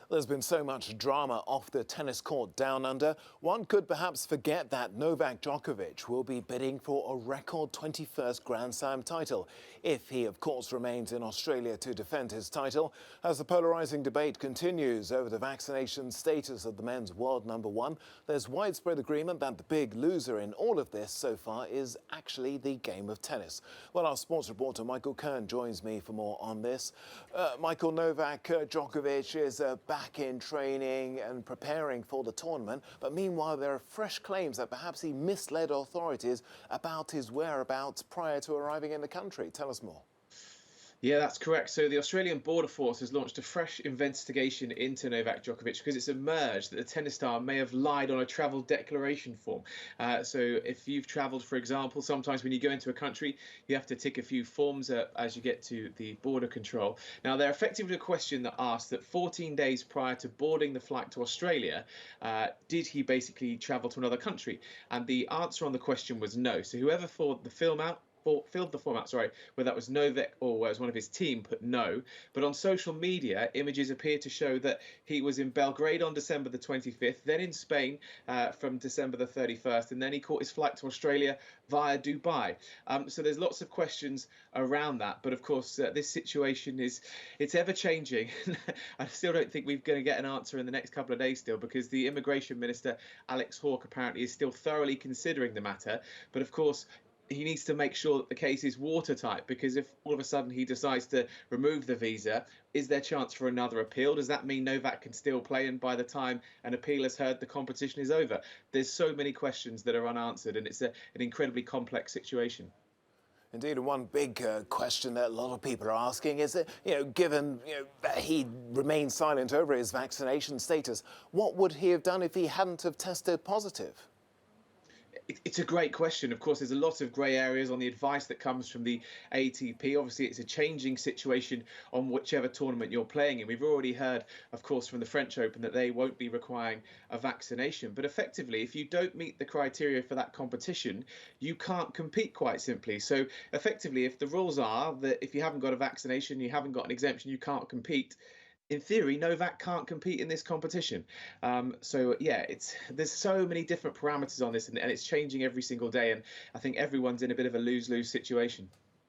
There's been so much drama off the tennis court down under. One could perhaps forget that Novak Djokovic will be bidding for a record 21st Grand Slam title, if he, of course, remains in Australia to defend his title. As the polarising debate continues over the vaccination status of the men's world number one, there's widespread agreement that the big loser in all of this so far is actually the game of tennis. Well, our sports reporter Michael Kern joins me for more on this. Michael, Novak Djokovic is back in training and preparing for the tournament, but meanwhile there are fresh claims that perhaps he misled authorities about his whereabouts prior to arriving in the country. Tell us more. Yeah, that's correct. So the Australian Border Force has launched a fresh investigation into Novak Djokovic because it's emerged that the tennis star may have lied on a travel declaration form. So if you've travelled, for example, sometimes when you go into a country, you have to tick a few forms as you get to the border control. Now, they're effectively a question that asks that 14 days prior to boarding the flight to Australia, did he basically travel to another country? And the answer on the question was no. So whoever filled the form out, whether that was Novak or was one of his team, put no. But on social media, images appear to show that he was in Belgrade on December the 25th, then in Spain from December the 31st, and then he caught his flight to Australia via Dubai. So there's lots of questions around that. But of course, this situation it's ever changing. I still don't think we're going to get an answer in the next couple of days still, because the Immigration Minister, Alex Hawke, apparently is still thoroughly considering the matter. But of course, he needs to make sure that the case is watertight, because if all of a sudden he decides to remove the visa, is there chance for another appeal? Does that mean Novak can still play, and by the time an appeal is heard, the competition is over? There's so many questions that are unanswered, and it's an incredibly complex situation. Indeed, and one big question that a lot of people are asking is that, given that he remained silent over his vaccination status, what would he have done if he hadn't have tested positive? It's a great question. Of course, there's a lot of grey areas on the advice that comes from the ATP. Obviously, it's a changing situation on whichever tournament you're playing in. We've already heard, of course, from the French Open that they won't be requiring a vaccination. But effectively, if you don't meet the criteria for that competition, you can't compete, quite simply. So effectively, if the rules are that if you haven't got a vaccination, you haven't got an exemption, you can't compete, in theory, Novak can't compete in this competition. So yeah, there's so many different parameters on this, and it's changing every single day. And I think everyone's in a bit of a lose-lose situation.